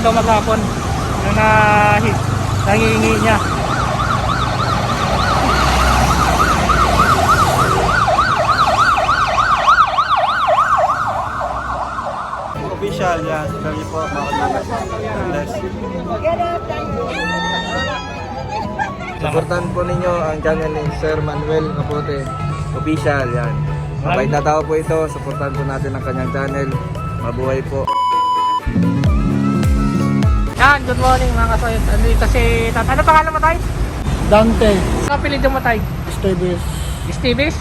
daw maghapon. Yung nangihingi niya. Official yan. Kami po, mga bless. Supportan po ninyo ang channel ni Sir Manuel Capote. Official yan. Mabait na tao po ito. Supportan po natin ang kanyang channel. Mabuhay po. Yan, good morning mga kasoyot. Andito si Ano pangalan mo tayo? Dante, Ano apelido mo tayo? Esteves, Stevis?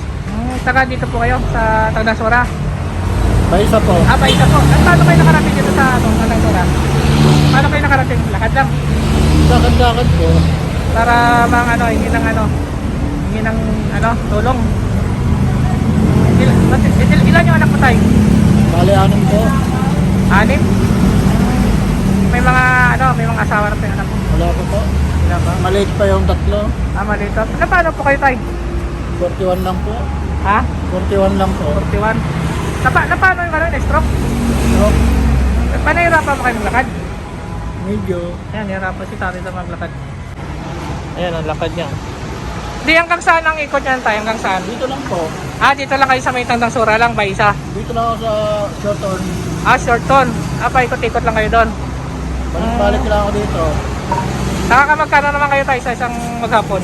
Taga dito po kayo sa Tagdasura. Baisa po. Baisa po. At paano kayo nakarating dito sa Tagdasura? Paano kayo nakarating? Lakad lang. Lakad-lakad po. Para mga hingi ng tulong. Ilan yung anak mo tayo? Bali, 6 po. 6? May mga asawa na tayo anak mo. Wala ko po. Wala ba? Maliit pa yung 3. Maliit. Paano po kayo tayo? 41 lang po. Ha? 41 lang po. 41. Paano yung stroke? So, Paano hirapan mo kayo maglakad? medyo. Ayan, hirapan si tatay na maglakad. Ayan, ang lakad niya. Di, hanggang saan ang ikot niyan tayo? Hanggang saan? Dito lang po. Dito lang kayo sa may Tagdasura lang, ba isa? Dito lang ako sa Shorton. Shorton. Paikot-ikot lang kayo doon. Balik-balik lang ako dito. Nakakamagkano naman kayo tayo sa isang maghapon?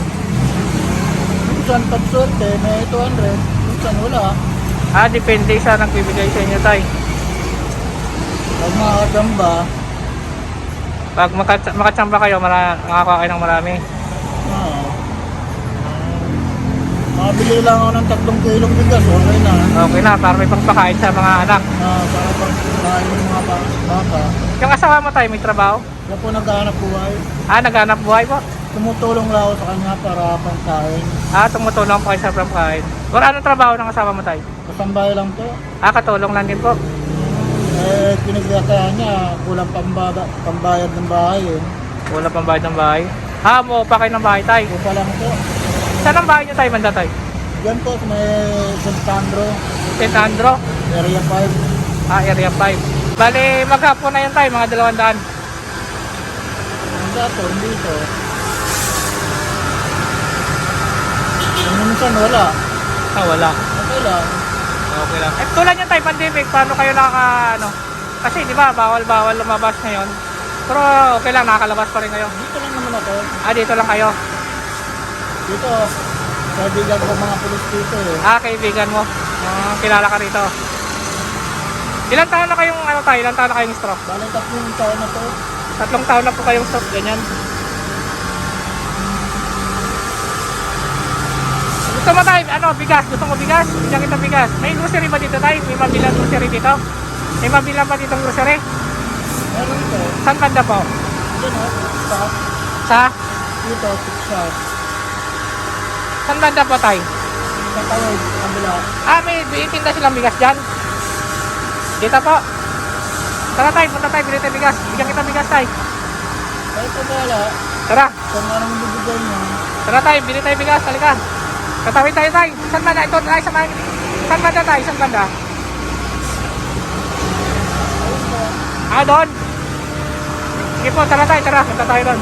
Minsan pag sorte, may 200. Minsan wala. Depende sa nagbibigay sa inyo tayo. Pag makakagamba, Pag makatsamba kayo, makakawa kayo ng marami. makabili lang ako ng 3 kilong bigas. Okay na. Okay na, para may pangpakain sa mga anak. Para pag kumain yung mga baka. Yung asawa mo tayo, may trabaho? Kaya po naghahanap buhay. Naghanap buhay po? Tumutulong lang ako sa kanya para pangkain. Tumutulong po kayo sa pangkain. Or anong trabaho ng asawa mo tayo? Kasambay lang po. Katulong lang din po. Pinagkakaya niya, kulang pambayad ng bahay eh. Wala pang bayad ng bahay. Mo pa kayo ng bahay tayo. Upa lang po. Saan ang bahay niyo tayo, banda tayo? Diyan po sa may Santandro, St. Andro? Area 5. Area 5. Bali, maghapon na yan tayo, mga 200. Ang dato, dito. Minsan wala. Wala. Okay lang. Okay lang. Tulad yan tayo, pandemic, paano kayo kasi di ba, bawal lumabas ngayon. Pero okay lang, nakakalabas pa rin kayo. Dito lang naman ako. Dito lang kayo. Dito, kaibigan ko mga pulis dito eh. Kaibigan mo. Kilala ka rito. Ilang taon na kayong ilang taon na kayong stroke? Balang 3 taon na to. 3 taon na po kayong stroke, ganyan. Gusto mo tayo, bigas? Gusto mo bigas? Bigyan kita bigas. May grocery ba dito tayo? May mabilang grocery dito? May mabilang ba ditong grocery? Meron ito. Saan banda po? Diyan o, stop. Sa? Dito, 6 shop. Saan banda po tayo? Sa tawid, kabila. May itinda silang bigas dyan. Dito po. Tara tayo, punta tayo, bili tayo bigas. Bigyan kita bigas tayo. Kahit pa wala, Tara. kung anong bibigay niya. Tara tayo, bili tayo bigas, halika. Tatawid tayo tayo. Saan banda? Ito tayo sa mga... Saan banda tayo? Saan banda? Doon. Sige po, tara tayo, tara. Punta tayo doon.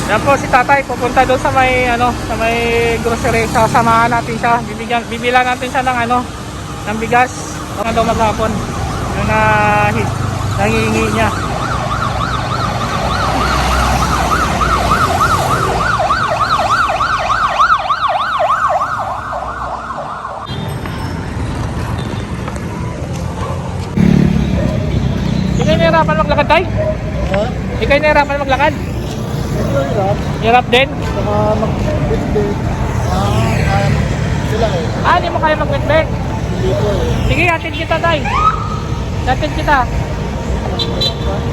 Yan po si tatay, pupunta doon sa may sa may grocery. Sasamahan natin siya. Bibilan natin siya ng ng bigas. Daw maghapon. Yung nangihingi niya. Ikaw nahirapan maglakad tayo? Ikaw nahirapan maglakad? Medyo hirap. Hirap din? Saka mag-bit-bit. Sila eh. Hindi mo kaya mag-wetback? Hindi po eh. Sige, atin kita tayo. Atin kita.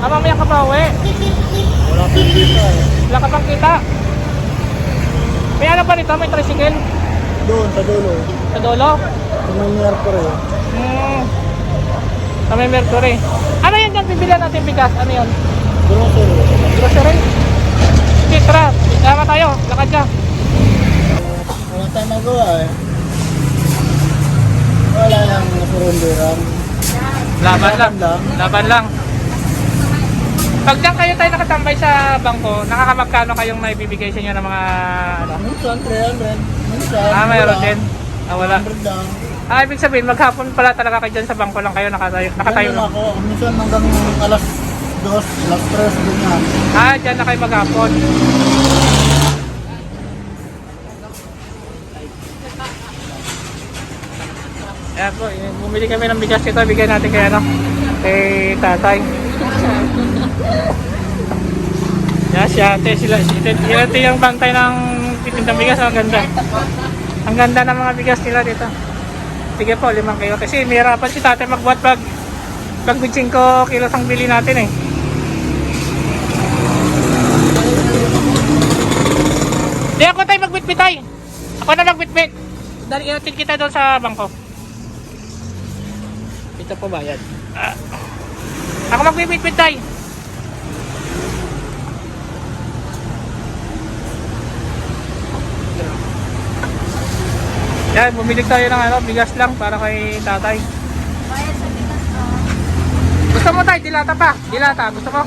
Mamaya ka pa uwi. Wala pang kita eh. Wala ka pang kita. May ba nito? May tricycle? Doon, sa dulo. Sa dulo? Sa may Mercury. Sa may Mercury. Ano yan dyan? Bibilihan natin bigas. Ano yun? Grocery. Grocery? Sige, tara. Sama tayo. Lakad ka. Wala tayong magawa eh. Wala. karinderan. Laban lang. lang. Laban lang. Pag diyan kayo tayo nakatambay sa bangko, nakakamagkano kayong naibibigay sa inyo ng mga ano? Minsan 300, minsan Mayroon wala. din. Wala. 100 lang. Ibig sabihin, maghapon pala talaga kayo dyan sa bangko lang kayo nakatayo Ganun lang. ako, minsan hanggang alas 2, alas 3, ganyan. Dyan na kayo maghapon. Ayan po, bumili kami ng bigas ito, bigyan natin kay ano, kay tatay. Yan, si ate, sila ate yung bantay ng titindang bigas, ang ganda. Ang ganda ng mga bigas nila dito. Sige po, 5 kayo. Kasi may hirapan si tatay magbuhat pag 5 kilos ang bili natin eh. Di ako tayo magbitbit tayo. Ako na magbitbit. Dali natin kita doon sa bangko. Ito po ba yan? Ako magbibitbit tayo. Yan, bumili tayo ng ano, bigas lang para kay tatay. Gusto mo tayo, dilata pa? Dilata, gusto mo?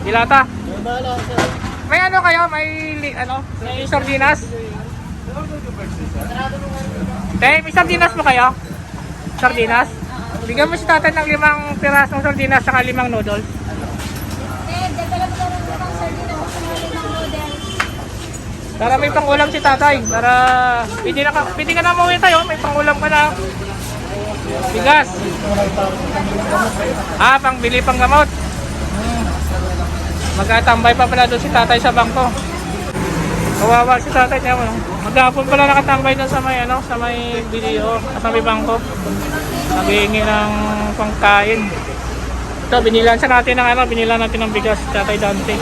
Dilata. Bahala, sir. May ano kayo, may sardinas? May sardinas mo kayo? Sardinas? Bigyan mo si tatay ng 5 pirasong sardinas saka 5 noodles. Para may pangulam si tatay. Para pwede ka na mauwi tayo, may pangulam ka na. Bigas. Pangbili pang gamot. Magkatambay pa pala doon si tatay sa bangko. Kawawa si tatay niya. Maghapon pala nakatambay doon sa may sa may video, sa may bangko. Naghihingi ng pangkain. Ito, binilan natin ng bigas, tatay Dante.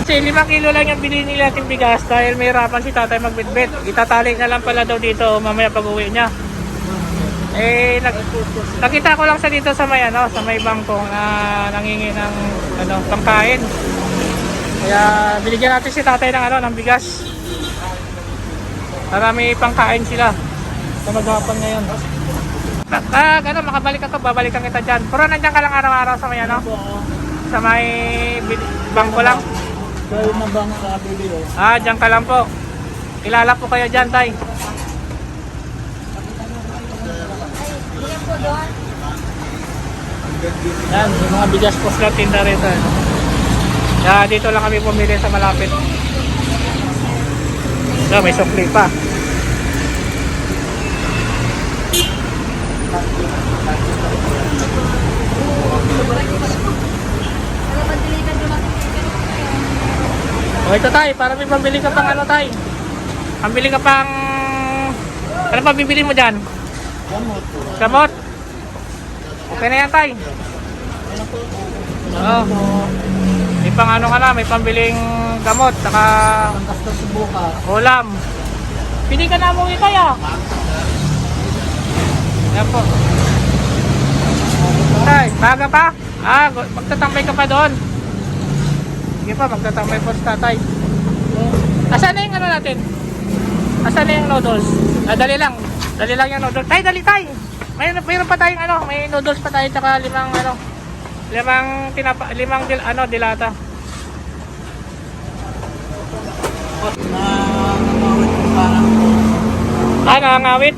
Kasi 5 kilo lang yung bilhin nila natin bigas dahil may hirapan si tatay magbitbit. Itatali na lang pala daw dito mamaya pag uwi niya. Nakita ko lang sa dito sa may bangko na nangingi ng pangkain. Kaya binigyan natin si tatay ng bigas. Para may pangkain sila. Sa maghapon ngayon. Makabalik ako, babalikan kita dyan. Pero nandiyan ka lang araw-araw sa may sa may bangko lang. Kayo na bang sa video? Dyan ka lang po. Kilala po kayo dyan, tay. Yan, yung mga bigas po sila tinda rito. Dito lang kami pumili sa malapit. May sukli pa. Ito tay, para may pambili ka pang tay. Pambili ka pang... Ano pa bibili mo dyan? Gamot. Gamot? Okay na yan tay. May pang ka na, may pambiling gamot, saka Pangkas na subuka. ulam. Pili ka na umuwi tayo. Yan po. Tay, baga pa? Magtatambay ka pa doon. Sige pa, magtatambay po sa tatay. Asan na yung natin? Asan na yung noodles? Dali lang. Dali lang yung noodles. Tay, dali tay. Mayroon pa tayong may noodles pa tayo tsaka 5 dilata. Nangangawit.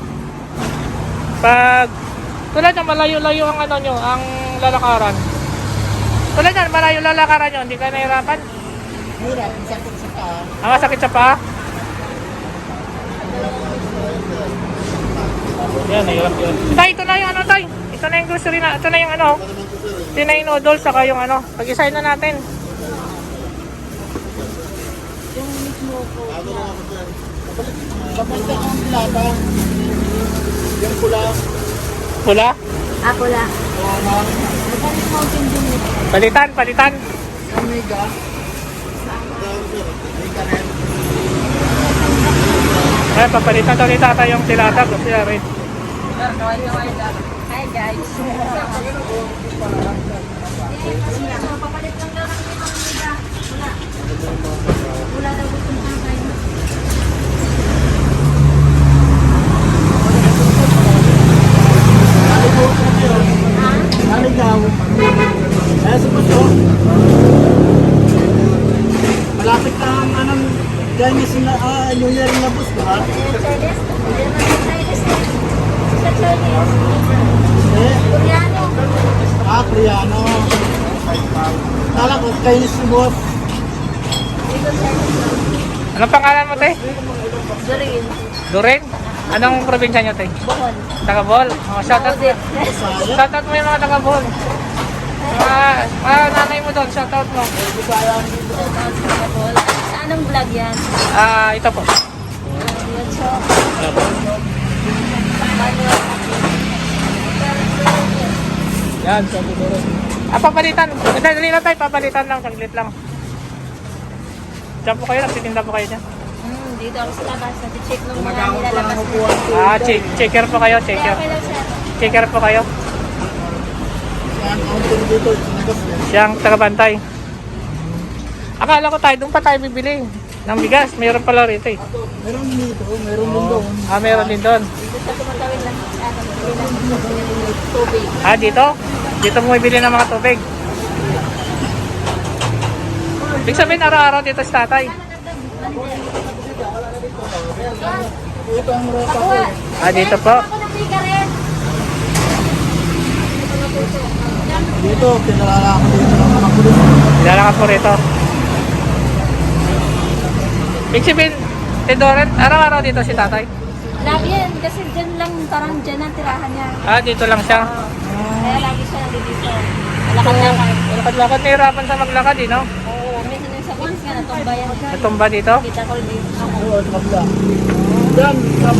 Pag tulad ng malayo-layo ang ang lalakaran. Tulad ng malayo lalakaran nyo, hindi ka nahirapan? Hirap, sakit sa paa. Masakit sa paa? Yan, nahirap yun. Tay, ito na yung tay. Ito na yung grocery na. Ito na yung ito na yung noodles, saka yung pag-isahin na natin. Kapag ang dilata, yung pula, Pula? Pula. Palitan. omega, Papalitan daw ni tata yung tilata. Kasi rin. Hi guys. Papalit lang daw ng Wala. Wala daw gusto mo kayo. Chinese. Eh, Koreano. Priano. Kala ko, Chinese si boss. Dito Chinese. Anong pangalan mo, te? Doreen. Durin? Anong probinsya nyo, te? Bohol. Taga Bohol. Oh, shoutout mo. Audit. Shoutout mo yung mga taga Bohol. Nanay mo doon, shoutout mo. Bohol. Sa anong vlog yan? Ito po. Yun, so. Manuel. Yan, sabi ko rin. Papalitan. Dali lang tayo, papalitan lang, saglit lang. Diyan po kayo, nagtitinda po kayo dyan. Dito ako sa labas. Nati-check nung mga nilalabas na. Checker po kayo, checker. Okay lang siya. Checker po kayo. Yan, counter dito. Sinabas yan. Siyang tagabantay. Akala ko tayo, doon pa tayo bibili ng bigas. Mayroon pala rito eh. Meron dito, meron din doon. Meron din doon. Dito sa tumatawid lang. Tubig. Dito? Dito mo bibili ng mga tubig. Ibig sabihin, araw-araw dito sa tatay. Ito ang ropa ko. Dito po. Ako ng cigarette. Dito, pinalala ako dito ng mga pulis. Nilalakad po rito. Ibig sabihin, Tedoret, araw-araw dito si tatay. Lagi yan. Kasi dyan lang, parang dyan ang tirahan niya. Dito lang siya. Kaya lagi siya nandito. Lakad-lakad. Lakad-lakad, nahirapan sa maglakad eh, no? Oo. Minsan yung sa once nga, natumba yan. Natumba dito. Kita ko dito. Oo, sa kabila. Yan, sa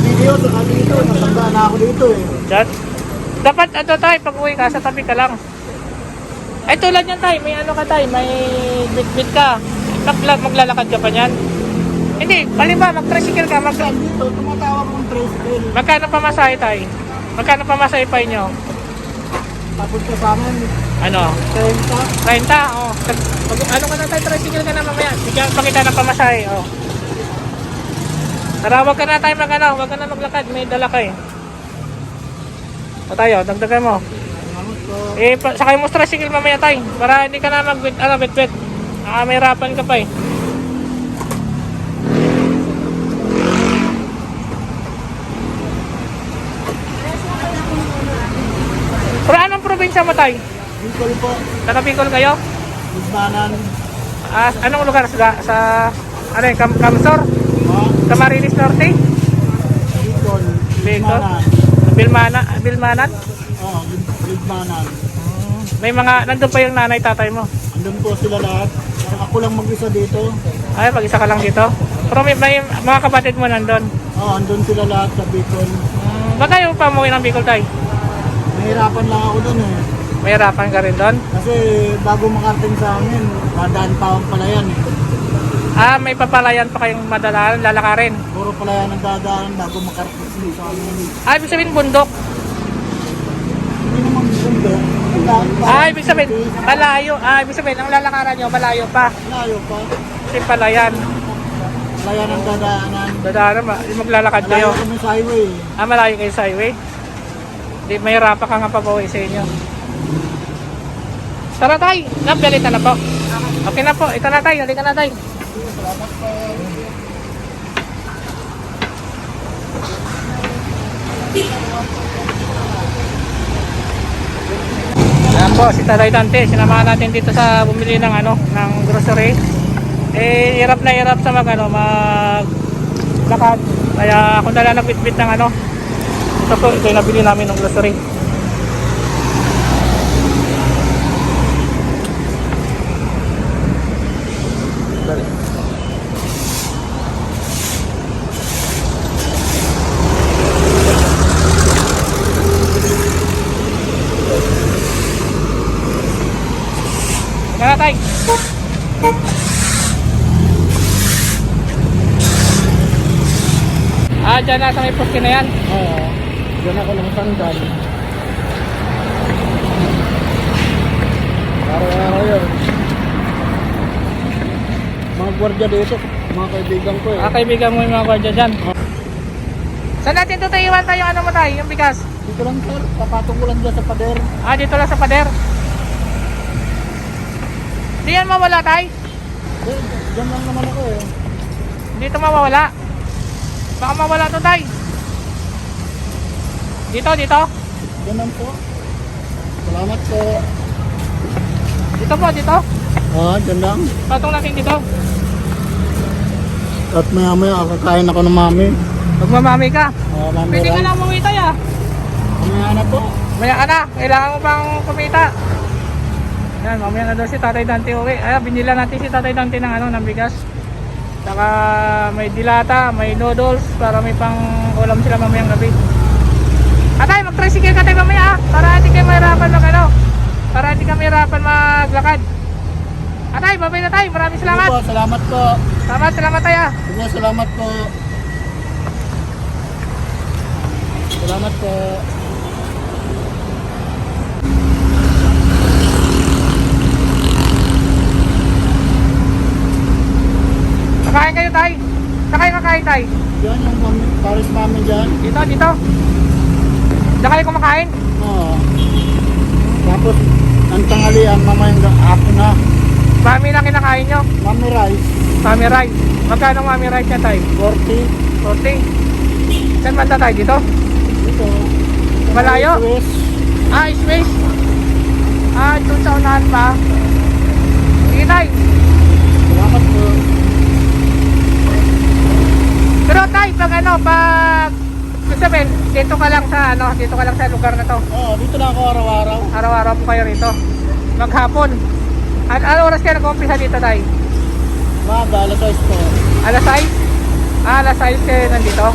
video, sa dito, nasanda na ako dito eh. Diyan. Dapat tayo, pag uwi ka, sa tabi ka lang. Ay tulad yan tayo, may ano ka tayo, may bit-bit ka. Maglalakad ka pa niyan. Hindi, palimba, mag-tricycle ka. Yan dito, tumatawag ng tricycle. Magkano pamasahe tayo? Magkano pamasahe pa inyo? Tapos kasama, Ano? 30. 30, oh. Ano ka na tayo, tricycle ka na mamaya. Bigyan pa kita ng pamasahe, oh. Tara, wag ka na tayo wag ka na maglakad, may dala ka eh. O tayo, dagdagan mo. Sakay mo sa tricycle mamaya tayo, para hindi ka na bit-bit. May harapan ka pa eh. Pero anong probinsya mo tayo? Bicol po, Taga Bicol kayo? Lisbanan. Anong lugar sa ano yun, Kamsor? Camarines Norte? Bicol, Bicol? Lisbanan. Bilmanan? Oo, Lisbanan. May mga, nandun pa yung nanay tatay mo? Andun po sila lahat. Ako lang mag-isa dito. Ay, pag-isa ka lang dito? Pero may mga kapatid mo nandun? Oo, andun sila lahat sa Bicol. Ba't tayo pa umuwi ng Bicol tayo? Nahirapan lang ako dun eh. May harapan ka rin doon? Kasi bago makarating sa amin, dadaan pa akong palayan eh. May papalayan pa kayong madalaan, lalakarin? Puro palayan ang dadaan bago makarating sa amin. Ibig sabihin bundok? Hindi naman mundo. Ibig sabihin malayo. Ibig sabihin ang lalakaran nyo malayo pa. Layo pa. Kasi palayan. Palayan ang dadaanan. Dadaanan, maglalakad Layo kayo. kami sa highway. Malayo kayo sa highway? Di, may hirapan ka nga pabawi sa inyo. Tara tayo, napilita na po. Okay na po, ito na tayo, halika na tayo. Ayan po, si Tatay Dante, sinamahan natin dito sa bumili ng ng grocery. Hirap na hirap sa maglakad. Kaya ako na lang nagbitbit ng ito po, ito yung nabili namin ng grocery. Kaya tayo. Dyan na sa may poste na yan. Oo. Diyan ako ng sandal. Araw-araw yun. Mga gwardiya dito, mga kaibigan ko eh. Kaibigan mo yung mga kwadya dyan. Saan natin ito tayo iwan tayo mo tayo, yung bigas? Dito lang sir, papatong ko lang dyan sa pader. Dito lang sa pader. Di yan mawala tayo. Diyan lang naman ako eh. Dito mawawala. Baka mawala to tayo. Dito, dito. Ganun po. Salamat po. Dito po, dito. Dyan lang. Patong natin dito. At maya maya kakain ako ng mami. Magmamami ka. Mami Pwede ka rice. lang umuwi tayo. Mamaya na po. Maya ka na. Kailangan mo pang kumita. Yan, mamaya na daw si Tatay Dante uwi. Ay, binila natin si Tatay Dante ng ano, ng bigas. Saka may dilata, may noodles para may pang ulam sila mamayang gabi. Atay, mag-tricycle ka tayo mamaya para hindi kayo mahirapan mag ano. Para hindi ka mahirapan maglakad. Atay, babay na tayo. Maraming Sige salamat. po, salamat po. Salamat tayo. Sige, salamat po. Salamat po. Kakain kayo tay. Sakay kakain tay. Yan yung Paris mami dyan. Dito, dito. Diyan kayo kumakain. Oo. Tapos, ang tanghalian, mamayang hapon na. Mami lang kinakain nyo. Mami rice, Mami rice. Magkano mami rice niya tay? 40. 40. Saan banda tayo dito? Ito. Malayo? West. Ah, space. Ah, doon sa unahan pa. Sige tay. Salamat po. Pero tay, pag ano, pag sabihin, dito ka lang sa ano, dito ka lang sa lugar na to. Oo, dito na ako araw-araw. Araw-araw po kayo rito. Maghapon. Ano oras kayo nag-umpisa dito tay? Maga, alas 6 po. Alas 6? Ah, alas 6 kayo nandito.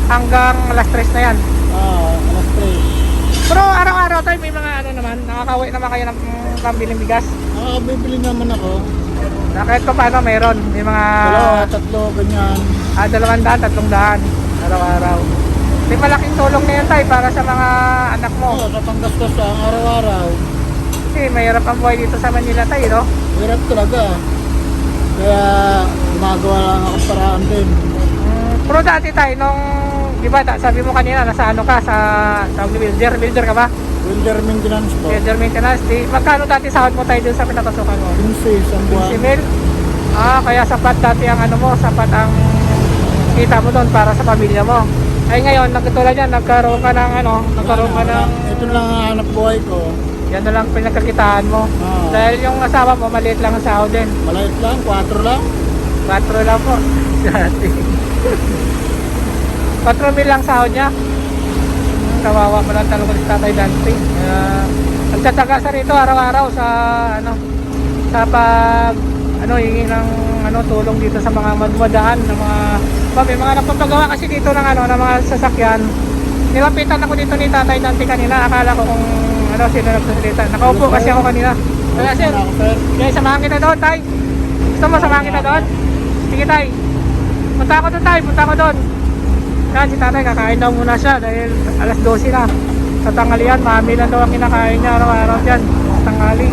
Hanggang alas 3 na yan. Alas 3. Pero araw-araw tayo may mga ano naman, nakakauwi naman kayo ng pambiling bigas. Bibili naman ako. Na kahit pa paano mayroon, may mga Dalawa, tatlo, ganyan. 200, 300 araw-araw. May malaking tulong na yun tayo para sa mga anak mo. Oo, sa panggastos sa araw-araw. Kasi mahirap ang buhay dito sa Manila tayo, no? Hirap talaga. Kaya gumagawa lang ako paraan din. Pero dati tayo, nung, di ba, sabi mo kanina, nasa ano ka, sa builder ka ba? Winter maintenance po. Builder maintenance, magkano dati sahod mo tayo dun sa pinapasukan mo? 15 isang buwan. 15 mil? Ah, kaya sapat dati ang ano mo, sapat ang kita mo doon para sa pamilya mo. Ay ngayon, nagkatulad yan, nagkaroon ka ng ano, nagkaroon ka ng, Ito lang ang hanap buhay ko. yan na lang pinagkakitaan mo. Oo. Dahil yung asawa mo, maliit lang ang sahod din. Maliit lang, 4 lang. 4 lang po. Dati. 4 mil lang sahod niya. Kawawa pa lang talaga si Tatay Dante. Nagtataga sa rito araw-araw sa ano, sa pag ano, hingi ng ano, tulong dito sa mga magmadaan ng mga may mga nagpapagawa kasi dito ng ano, ng mga sasakyan. Nilapitan ako dito ni Tatay Dante kanina. Akala ko kung ano, sino nagsasalita. Nakaupo kasi ako kanina. Kaya sir, Ako, sir. kaya samahan kita doon, Tay. Gusto mo samahan kita doon? Sige, Tay. Punta ako doon, Tay. Punta ako doon. Yan, si Tatay kakain daw muna siya dahil alas 12 na. Sa tanghalian, mami lang daw ang kinakain niya araw-araw dyan. Sa tanghali.